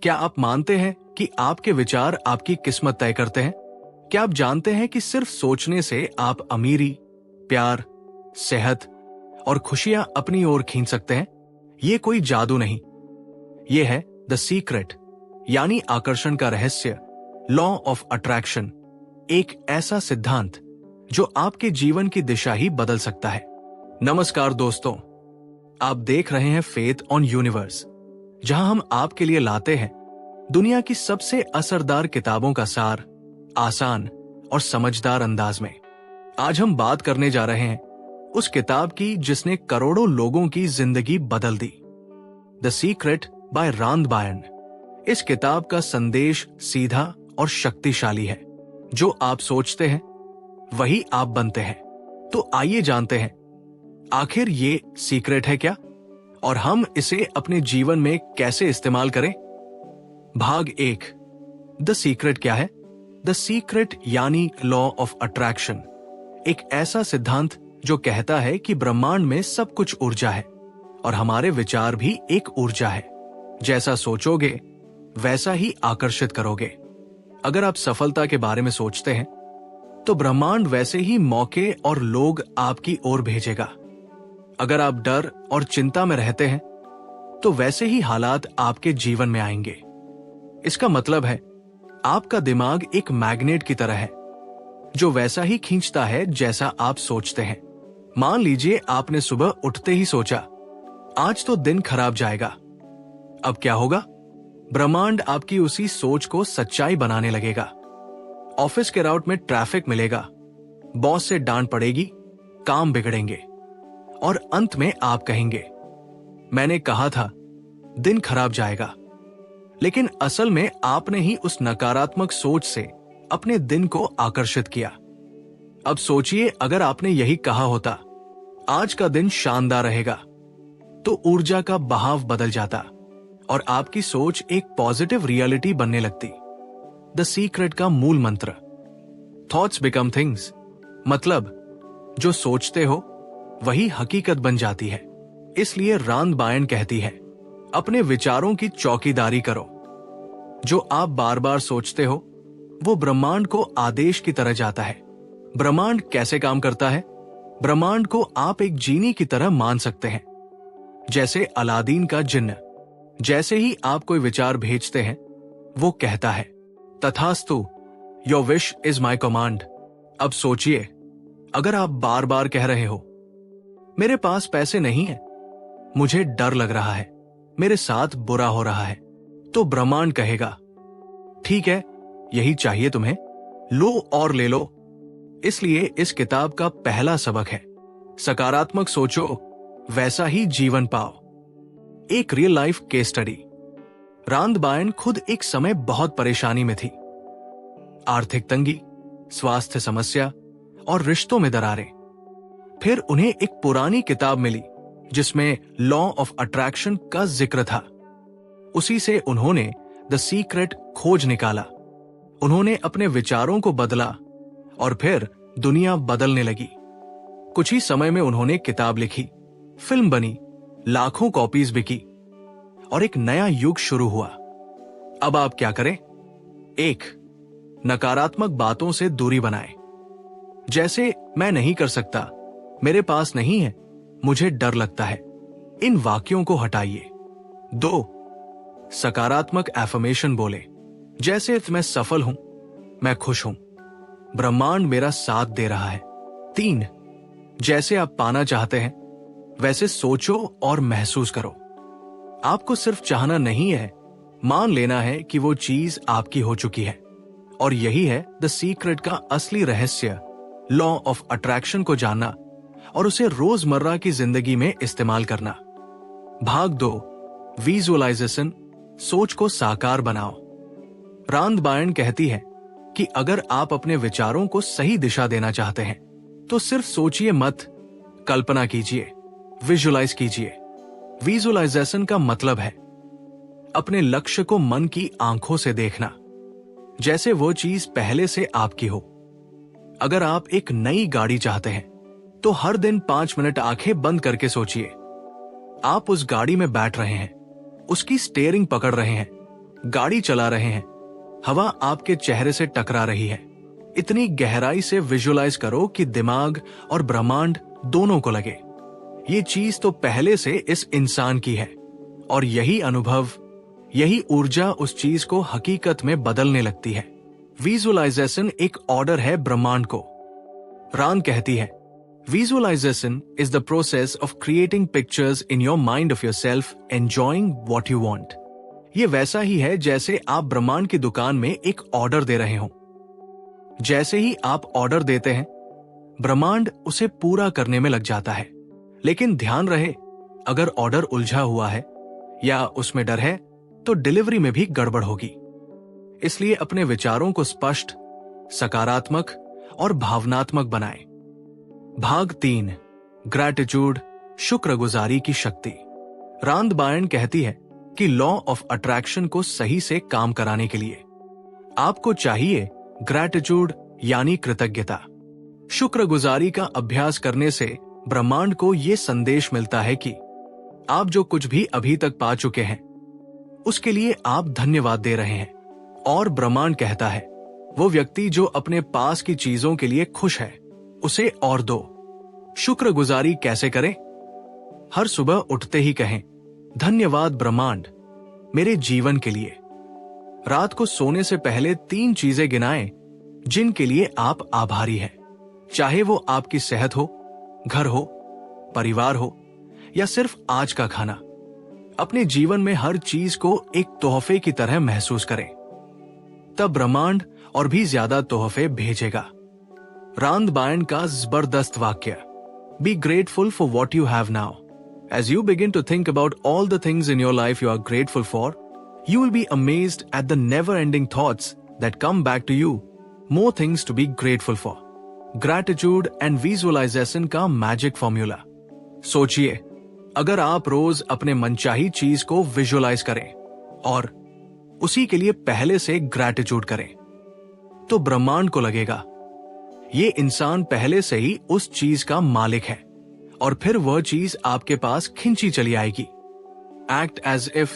क्या आप मानते हैं कि आपके विचार आपकी किस्मत तय करते हैं? क्या आप जानते हैं कि सिर्फ सोचने से आप अमीरी, प्यार, सेहत और खुशियां अपनी ओर खींच सकते हैं? ये कोई जादू नहीं, ये है द सीक्रेट, यानी आकर्षण का रहस्य, लॉ ऑफ अट्रैक्शन। एक ऐसा सिद्धांत जो आपके जीवन की दिशा ही बदल सकता है। नमस्कार दोस्तों, आप देख रहे हैं फेथ ऑन यूनिवर्स, जहां हम आपके लिए लाते हैं दुनिया की सबसे असरदार किताबों का सार, आसान और समझदार अंदाज में। आज हम बात करने जा रहे हैं उस किताब की जिसने करोड़ों लोगों की जिंदगी बदल दी, द सीक्रेट बाय रांद बायर्न। इस किताब का संदेश सीधा और शक्तिशाली है। जो आप सोचते हैं वही आप बनते हैं। तो आइए जानते हैं आखिर ये सीक्रेट है क्या और हम इसे अपने जीवन में कैसे इस्तेमाल करें। भाग 1, द सीक्रेट क्या है? द सीक्रेट यानी लॉ ऑफ अट्रैक्शन, एक ऐसा सिद्धांत जो कहता है कि ब्रह्मांड में सब कुछ ऊर्जा है और हमारे विचार भी एक ऊर्जा है। जैसा सोचोगे वैसा ही आकर्षित करोगे। अगर आप सफलता के बारे में सोचते हैं तो ब्रह्मांड वैसे ही मौके और लोग आपकी ओर भेजेगा। अगर आप डर और चिंता में रहते हैं तो वैसे ही हालात आपके जीवन में आएंगे। इसका मतलब है आपका दिमाग एक मैग्नेट की तरह है जो वैसा ही खींचता है जैसा आप सोचते हैं। मान लीजिए आपने सुबह उठते ही सोचा आज तो दिन खराब जाएगा। अब क्या होगा? ब्रह्मांड आपकी उसी सोच को सच्चाई बनाने लगेगा। ऑफिस के राउट में ट्रैफिक मिलेगा, बॉस से डांट पड़ेगी, काम बिगड़ेंगे और अंत में आप कहेंगे मैंने कहा था दिन खराब जाएगा। लेकिन असल में आपने ही उस नकारात्मक सोच से अपने दिन को आकर्षित किया। अब सोचिए अगर आपने यही कहा होता आज का दिन शानदार रहेगा, तो ऊर्जा का बहाव बदल जाता और आपकी सोच एक पॉजिटिव रियलिटी बनने लगती। द सीक्रेट का मूल मंत्र, थॉट्स बिकम थिंग्स, मतलब जो सोचते हो वही हकीकत बन जाती है। इसलिए रांद बायर्न कहती है अपने विचारों की चौकीदारी करो। जो आप बार बार सोचते हो वो ब्रह्मांड को आदेश की तरह जाता है। ब्रह्मांड कैसे काम करता है? ब्रह्मांड को आप एक जीनी की तरह मान सकते हैं, जैसे अलादीन का जिन्न। जैसे ही आप कोई विचार भेजते हैं वो कहता है तथास्तु, your wish is my command. अब सोचिए अगर आप बार बार कह रहे हो मेरे पास पैसे नहीं है, मुझे डर लग रहा है, मेरे साथ बुरा हो रहा है, तो ब्रह्मांड कहेगा ठीक है यही चाहिए तुम्हें, लो और ले लो। इसलिए इस किताब का पहला सबक है सकारात्मक सोचो, वैसा ही जीवन पाओ। एक real life case study. Rhonda Byrne खुद एक समय बहुत परेशानी में थी। आर्थिक तंगी, स्वास्थ्य समस्या और रिश्तों में दरारें। फिर उन्हें एक पुरानी किताब मिली जिसमें लॉ ऑफ अट्रैक्शन का जिक्र था। उसी से उन्होंने द सीक्रेट खोज निकाला। उन्होंने अपने विचारों को बदला और फिर दुनिया बदलने लगी। कुछ ही समय में उन्होंने किताब लिखी, फिल्म बनी, लाखों कॉपीज बिकी और एक नया युग शुरू हुआ। अब आप क्या करें? 1, नकारात्मक बातों से दूरी बनाएं। जैसे मैं नहीं कर सकता, मेरे पास नहीं है, मुझे डर लगता है, इन वाक्यों को हटाइए। 2, सकारात्मक एफर्मेशन बोले, जैसे मैं सफल हूं, मैं खुश हूं, ब्रह्मांड मेरा साथ दे रहा है। 3, जैसे आप पाना चाहते हैं वैसे सोचो और महसूस करो। आपको सिर्फ चाहना नहीं है, मान लेना है कि वो चीज आपकी हो चुकी है। और यही है द सीक्रेट का असली रहस्य, लॉ ऑफ अट्रैक्शन को जानना और उसे रोजमर्रा की जिंदगी में इस्तेमाल करना। भाग 2, विजुअलाइजेशन, सोच को साकार बनाओ। रांद बायर्न कहती है कि अगर आप अपने विचारों को सही दिशा देना चाहते हैं तो सिर्फ सोचिए मत, कल्पना कीजिए, विजुअलाइज कीजिए। विजुअलाइजेशन का मतलब है अपने लक्ष्य को मन की आंखों से देखना, जैसे वो चीज पहले से आपकी हो। अगर आप एक नई गाड़ी चाहते हैं तो हर दिन 5 मिनट आंखें बंद करके सोचिए। आप उस गाड़ी में बैठ रहे हैं, उसकी स्टीयरिंग पकड़ रहे हैं, गाड़ी चला रहे हैं, हवा आपके चेहरे से टकरा रही है। इतनी गहराई से विजुअलाइज करो कि दिमाग और ब्रह्मांड दोनों को लगे ये चीज तो पहले से इस इंसान की है, और यही अनुभव, यही ऊर्जा उस चीज को हकीकत में बदलने लगती है। विजुअलाइजेशन एक ऑर्डर है ब्रह्मांड को। रांद कहती है, visualization is the process of creating pictures in your mind of yourself enjoying what you want. ये वैसा ही है जैसे आप ब्रह्मांड की दुकान में एक ऑर्डर दे रहे हो। जैसे ही आप ऑर्डर देते हैं, ब्रह्मांड उसे पूरा करने में लग जाता है। लेकिन ध्यान रहे, अगर ऑर्डर उलझा हुआ है या उसमें डर है तो डिलीवरी में भी गड़बड़ होगी। इसलिए अपने विचारों को स्पष्ट, सकारात्मक और भावनात्मक बनाएं। भाग 3, ग्रैटिट्यूड, शुक्रगुजारी की शक्ति। रांद बायर्न कहती है कि लॉ ऑफ अट्रैक्शन को सही से काम कराने के लिए आपको चाहिए ग्रैटिट्यूड यानी कृतज्ञता। शुक्रगुजारी का अभ्यास करने से ब्रह्मांड को यह संदेश मिलता है कि आप जो कुछ भी अभी तक पा चुके हैं उसके लिए आप धन्यवाद दे रहे हैं। और ब्रह्मांड कहता है, वो व्यक्ति जो अपने पास की चीजों के लिए खुश है उसे और दो। शुक्रगुजारी कैसे करें? हर सुबह उठते ही कहें, धन्यवाद ब्रह्मांड मेरे जीवन के लिए। रात को सोने से पहले 3 चीजें गिनाएं जिनके लिए आप आभारी हैं, चाहे वो आपकी सेहत हो, घर हो, परिवार हो या सिर्फ आज का खाना। अपने जीवन में हर चीज को एक तोहफे की तरह महसूस करें, तब ब्रह्मांड और भी ज्यादा तोहफे भेजेगा। रांद बायर्न का जबरदस्त वाक्य, be grateful for what you have now. As you begin to think about all the things in your life you are grateful for, you will be amazed at the never-ending thoughts that come back to you. More things to be grateful for. Gratitude and visualization का magic formula. सोचिए, अगर आप रोज अपने मनचाही चीज को visualise करें और उसी के लिए पहले से ग्रैटिट्यूड करें, तो ब्रह्मांड को लगेगा ये इंसान पहले से ही उस चीज का मालिक है और फिर वह चीज आपके पास खिंची चली आएगी। एक्ट एज इफ,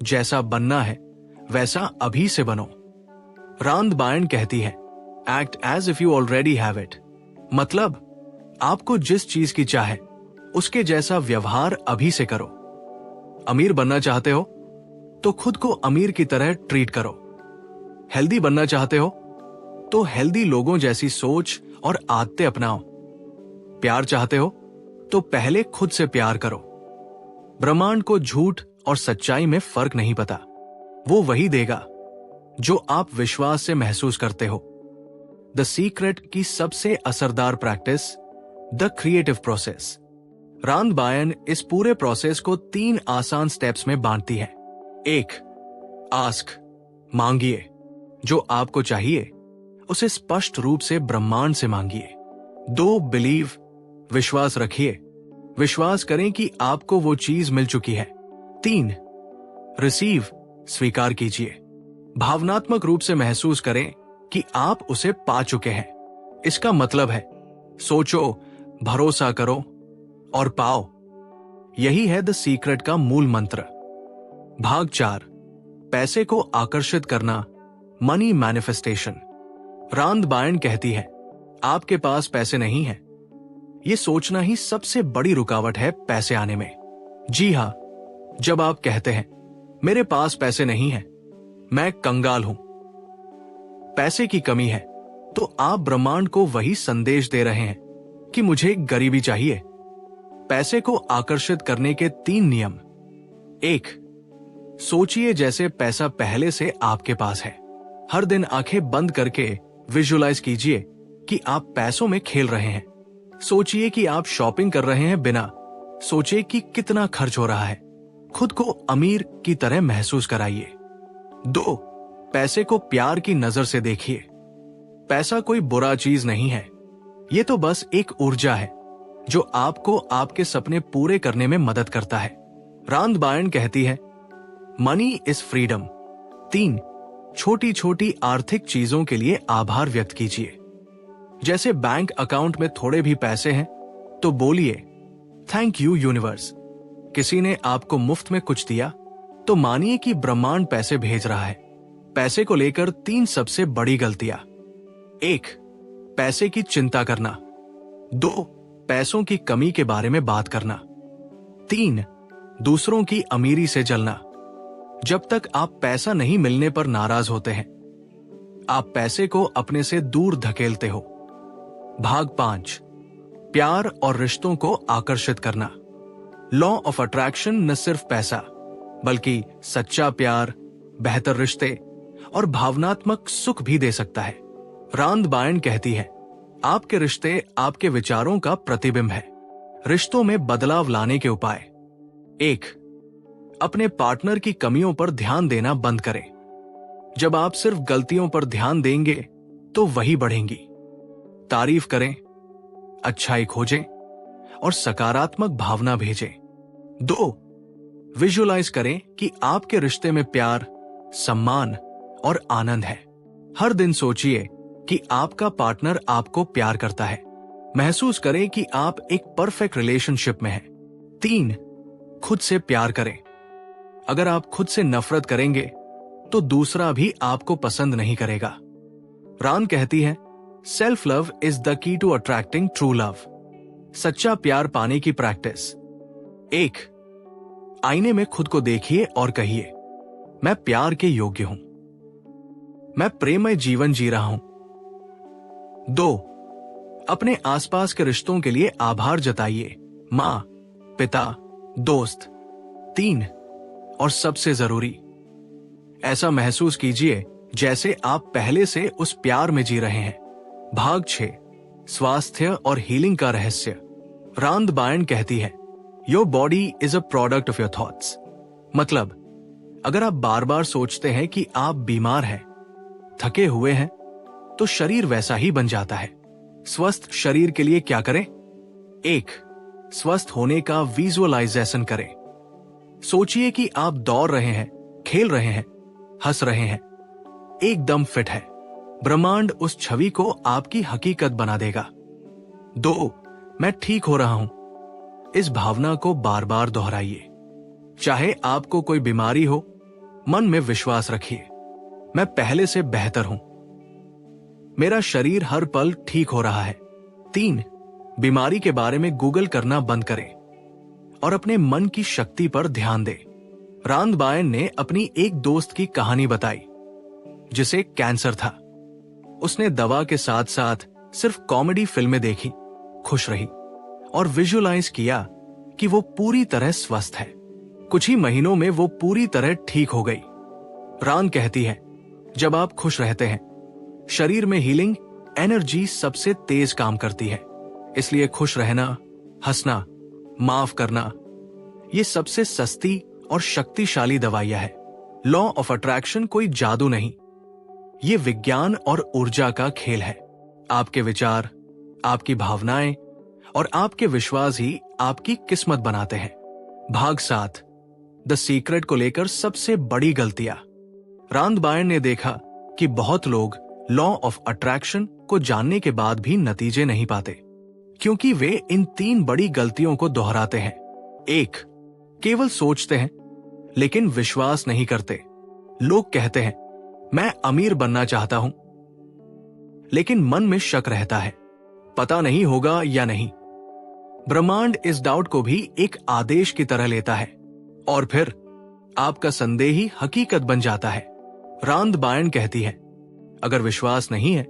जैसा बनना है वैसा अभी से बनो। रांद बायर्न कहती है, act as if you already have it. मतलब आपको जिस चीज की चाहे उसके जैसा व्यवहार अभी से करो। अमीर बनना चाहते हो तो खुद को अमीर की तरह ट्रीट करो। हेल्दी बनना चाहते हो तो हेल्दी लोगों जैसी सोच और आदतें अपनाओ। प्यार चाहते हो तो पहले खुद से प्यार करो। ब्रह्मांड को झूठ और सच्चाई में फर्क नहीं पता, वो वही देगा जो आप विश्वास से महसूस करते हो। द सीक्रेट की सबसे असरदार practice, the creative process. Rhonda Byrne इस पूरे प्रोसेस को 3 आसान स्टेप्स में बांटती है। 1, आस्क, मांगिए। जो आपको चाहिए उसे स्पष्ट रूप से ब्रह्मांड से मांगिए। 2, बिलीव, विश्वास रखिए, विश्वास करें कि आपको वो चीज मिल चुकी है। 3, रिसीव, स्वीकार कीजिए, भावनात्मक रूप से महसूस करें कि आप उसे पा चुके हैं। इसका मतलब है, सोचो, भरोसा करो और पाओ। यही है द सीक्रेट का मूल मंत्र। भाग 4, पैसे को आकर्षित करना, मनी मैनिफेस्टेशन। रांद बायर्न कहती है, आपके पास पैसे नहीं है, ये सोचना ही सबसे बड़ी रुकावट है पैसे आने में। जी हां, जब आप कहते हैं मेरे पास पैसे नहीं है, मैं कंगाल हूं, पैसे की कमी है, तो आप ब्रह्मांड को वही संदेश दे रहे हैं कि मुझे गरीबी चाहिए। पैसे को आकर्षित करने के 3 नियम। 1, सोचिए जैसे पैसा पहले से आपके पास है। हर दिन आंखें बंद करके विजुअलाइज कीजिए कि आप पैसों में खेल रहे हैं। सोचिए कि आप शॉपिंग कर रहे हैं बिना सोचे कि कितना खर्च हो रहा है। खुद को अमीर की तरह महसूस कराइए। 2, पैसे को प्यार की नजर से देखिए। पैसा कोई बुरा चीज नहीं है, ये तो बस एक ऊर्जा है जो आपको आपके सपने पूरे करने में मदद करता है। रांद बायर्न कहती है, मनी इज फ्रीडम। 3, छोटी छोटी आर्थिक चीजों के लिए आभार व्यक्त कीजिए। जैसे बैंक अकाउंट में थोड़े भी पैसे हैं तो बोलिए, थैंक यू यूनिवर्स। किसी ने आपको मुफ्त में कुछ दिया तो मानिए कि ब्रह्मांड पैसे भेज रहा है। पैसे को लेकर 3 सबसे बड़ी गलतियां। 1. पैसे की चिंता करना। 2. पैसों की कमी के बारे में बात करना। 3. दूसरों की अमीरी से जलना। जब तक आप पैसा नहीं मिलने पर नाराज होते हैं, आप पैसे को अपने से दूर धकेलते हो। भाग 5. प्यार और रिश्तों को आकर्षित करना। लॉ ऑफ अट्रैक्शन न सिर्फ पैसा, बल्कि सच्चा प्यार, बेहतर रिश्ते और भावनात्मक सुख भी दे सकता है। रांद बायन कहती है, आपके रिश्ते आपके विचारों का प्रतिबिंब है। रिश्तों में बदलाव लाने के उपाय। 1. अपने पार्टनर की कमियों पर ध्यान देना बंद करें। जब आप सिर्फ गलतियों पर ध्यान देंगे तो वही बढ़ेंगी। तारीफ करें, अच्छाई खोजें और सकारात्मक भावना भेजें। 2. विजुअलाइज करें कि आपके रिश्ते में प्यार, सम्मान और आनंद है। हर दिन सोचिए कि आपका पार्टनर आपको प्यार करता है। महसूस करें कि आप एक परफेक्ट रिलेशनशिप में हैं। 3. खुद से प्यार करें। अगर आप खुद से नफरत करेंगे तो दूसरा भी आपको पसंद नहीं करेगा। रान कहती है, self love is the key to attracting true love. सच्चा प्यार पाने की प्रैक्टिस। 1. आईने में खुद को देखिए और कहिए, मैं प्यार के योग्य हूं, मैं प्रेममय जीवन जी रहा हूं। 2. अपने आसपास के रिश्तों के लिए आभार जताइए, मां, पिता, दोस्त। 3. और सबसे जरूरी, ऐसा महसूस कीजिए जैसे आप पहले से उस प्यार में जी रहे हैं। भाग 6. स्वास्थ्य और हीलिंग का रहस्य। रांद बायन कहती है, your body is a product of your thoughts. मतलब, अगर आप बार बार सोचते हैं कि आप बीमार हैं, थके हुए हैं, तो शरीर वैसा ही बन जाता है। स्वस्थ शरीर के लिए क्या करें? 1. स्वस्थ होने का विजुअलाइजेशन करें। सोचिए कि आप दौड़ रहे हैं, खेल रहे हैं, हंस रहे हैं, एकदम फिट है। ब्रह्मांड उस छवि को आपकी हकीकत बना देगा। 2. मैं ठीक हो रहा हूं। इस भावना को बार बार दोहराइए। चाहे आपको कोई बीमारी हो, मन में विश्वास रखिए, मैं पहले से बेहतर हूं, मेरा शरीर हर पल ठीक हो रहा है। 3. बीमारी के बारे में गूगल करना बंद करें और अपने मन की शक्ति पर ध्यान दें। रांद बायन ने अपनी एक दोस्त की कहानी बताई जिसे कैंसर था। उसने दवा के साथ साथ सिर्फ कॉमेडी फिल्में देखी, खुश रही और विजुअलाइज किया कि वो पूरी तरह स्वस्थ है। कुछ ही महीनों में वो पूरी तरह ठीक हो गई। रान कहती है, जब आप खुश रहते हैं, शरीर में हीलिंग एनर्जी सबसे तेज काम करती है। इसलिए खुश रहना, हंसना, माफ करना, ये सबसे सस्ती और शक्तिशाली दवाइयां है। लॉ ऑफ अट्रैक्शन कोई जादू नहीं, ये विज्ञान और ऊर्जा का खेल है। आपके विचार, आपकी भावनाएं और आपके विश्वास ही आपकी किस्मत बनाते हैं। भाग 7. द सीक्रेट को लेकर सबसे बड़ी गलतियां। रांद बायन ने देखा कि बहुत लोग लॉ ऑफ अट्रैक्शन को जानने के बाद भी नतीजे नहीं पाते, क्योंकि वे इन 3 बड़ी गलतियों को दोहराते हैं। 1. केवल सोचते हैं लेकिन विश्वास नहीं करते। लोग कहते हैं, मैं अमीर बनना चाहता हूं, लेकिन मन में शक रहता है, पता नहीं होगा या नहीं। ब्रह्मांड इस डाउट को भी एक आदेश की तरह लेता है और फिर आपका संदेह ही हकीकत बन जाता है। रांद बायन कहती है, अगर विश्वास नहीं है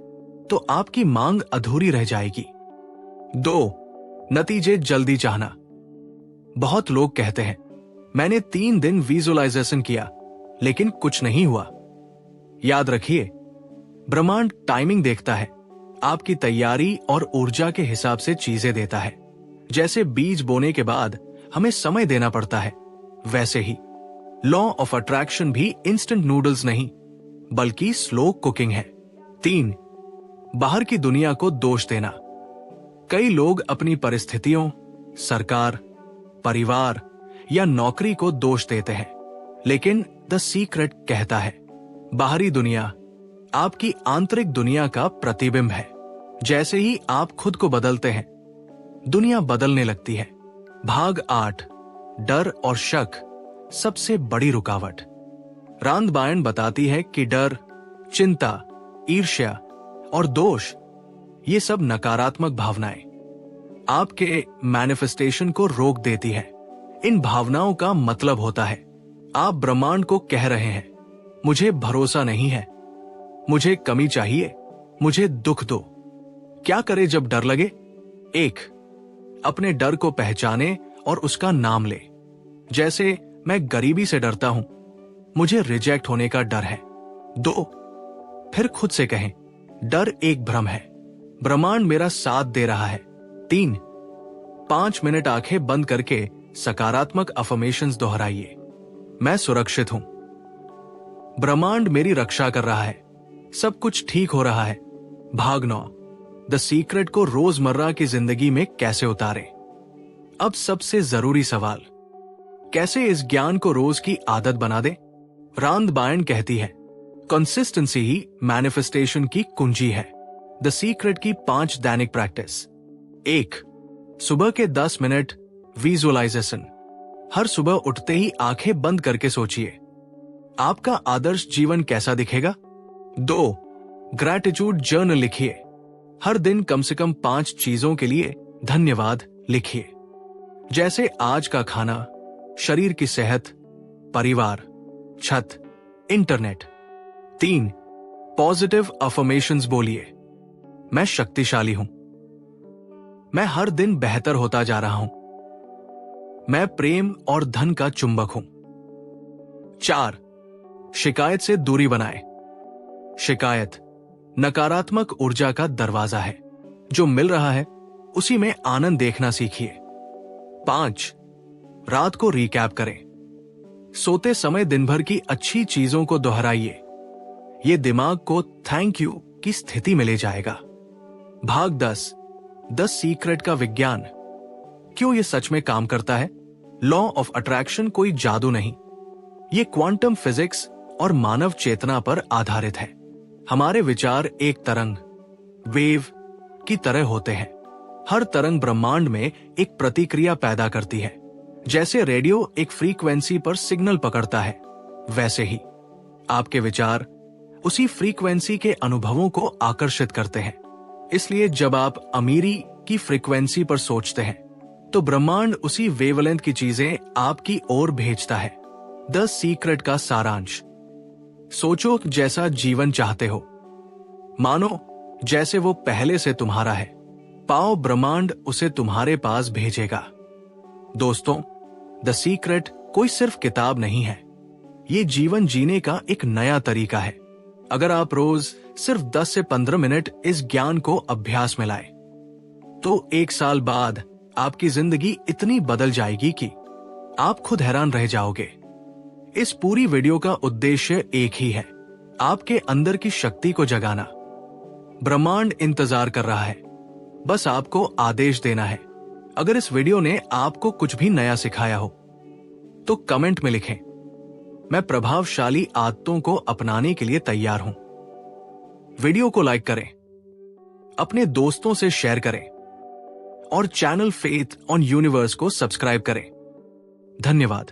तो आपकी मांग अधूरी रह जाएगी। 2. नतीजे जल्दी चाहना। बहुत लोग कहते हैं, मैंने 3 दिन विजुअलाइजेशन किया लेकिन कुछ नहीं हुआ। याद रखिए, ब्रह्मांड टाइमिंग देखता है, आपकी तैयारी और ऊर्जा के हिसाब से चीजें देता है। जैसे बीज बोने के बाद हमें समय देना पड़ता है, वैसे ही लॉ ऑफ अट्रैक्शन भी इंस्टेंट नूडल्स नहीं बल्कि स्लो कुकिंग है। 3. बाहर की दुनिया को दोष देना। कई लोग अपनी परिस्थितियों, सरकार, परिवार या नौकरी को दोष देते हैं, लेकिन द सीक्रेट कहता है, बाहरी दुनिया आपकी आंतरिक दुनिया का प्रतिबिंब है। जैसे ही आप खुद को बदलते हैं, दुनिया बदलने लगती है। भाग 8. डर और शक सबसे बड़ी रुकावट। रांद बायन बताती है कि डर, चिंता, ईर्ष्या और दोष, ये सब नकारात्मक भावनाएं आपके मैनिफेस्टेशन को रोक देती है। इन भावनाओं का मतलब होता है आप ब्रह्मांड को कह रहे हैं, मुझे भरोसा नहीं है, मुझे कमी चाहिए, मुझे दुख दो। क्या करें जब डर लगे? 1. अपने डर को पहचाने और उसका नाम ले। जैसे मैं गरीबी से डरता हूं, मुझे रिजेक्ट होने का डर है। 2. फिर खुद से कहें, डर एक भ्रम है, ब्रह्मांड मेरा साथ दे रहा है। 3. 5 मिनट आंखें बंद करके सकारात्मक अफर्मेशंस दोहराइए। मैं सुरक्षित हूं, ब्रह्मांड मेरी रक्षा कर रहा है, सब कुछ ठीक हो रहा है। भाग 9, द सीक्रेट को रोजमर्रा की जिंदगी में कैसे उतारें। अब सबसे जरूरी सवाल, कैसे इस ज्ञान को रोज की आदत बना दें? रांद बायन कहती है, कंसिस्टेंसी ही मैनिफेस्टेशन की कुंजी है। द सीक्रेट की 5 दैनिक प्रैक्टिस। 1. सुबह के 10 मिनट विजुअलाइजेशन। हर सुबह उठते ही आंखें बंद करके सोचिए, आपका आदर्श जीवन कैसा दिखेगा। 2. ग्रैटिट्यूड जर्नल लिखिए। हर दिन कम से कम 5 चीजों के लिए धन्यवाद लिखिए, जैसे आज का खाना, शरीर की सेहत, परिवार, छत, इंटरनेट। 3. पॉजिटिव अफर्मेशंस बोलिए, मैं शक्तिशाली हूं, मैं हर दिन बेहतर होता जा रहा हूं, मैं प्रेम और धन का चुंबक हूं। 4. शिकायत से दूरी बनाए। शिकायत नकारात्मक ऊर्जा का दरवाजा है, जो मिल रहा है उसी में आनंद देखना सीखिए। 5. रात को रिकैप करें। सोते समय दिन भर की अच्छी चीजों को दोहराइए, ये दिमाग को थैंक यू की स्थिति में ले जाएगा। भाग 10, द सीक्रेट का विज्ञान। क्यों ये सच में काम करता है? लॉ ऑफ अट्रैक्शन कोई जादू नहीं, ये क्वांटम फिजिक्स और मानव चेतना पर आधारित है। हमारे विचार एक तरंग, वेव की तरह होते हैं। हर तरंग ब्रह्मांड में एक प्रतिक्रिया पैदा करती है। जैसे रेडियो एक फ्रीक्वेंसी पर सिग्नल पकड़ता है, वैसे ही आपके विचार उसी फ्रीक्वेंसी के अनुभवों को आकर्षित करते हैं। इसलिए जब आप अमीरी की फ्रीक्वेंसी पर सोचते हैं, तो ब्रह्मांड उसी वेवलेंथ की चीजें आपकी ओर भेजता है। द सीक्रेट का सारांश, सोचो जैसा जीवन चाहते हो, मानो जैसे वो पहले से तुम्हारा है, पाओ ब्रह्मांड उसे तुम्हारे पास भेजेगा। दोस्तों, द सीक्रेट कोई सिर्फ किताब नहीं है, ये जीवन जीने का एक नया तरीका है। अगर आप रोज सिर्फ 10 से 15 मिनट इस ज्ञान को अभ्यास में लाए, तो 1 साल बाद आपकी जिंदगी इतनी बदल जाएगी कि आप खुद हैरान रह जाओगे। इस पूरी वीडियो का उद्देश्य एक ही है, आपके अंदर की शक्ति को जगाना। ब्रह्मांड इंतजार कर रहा है, बस आपको आदेश देना है। अगर इस वीडियो ने आपको कुछ भी नया सिखाया हो, तो कमेंट में लिखें, मैं प्रभावशाली आदतों को अपनाने के लिए तैयार हूं। वीडियो को लाइक करें, अपने दोस्तों से शेयर करें और चैनल फेथ ऑन यूनिवर्स को सब्सक्राइब करें। धन्यवाद।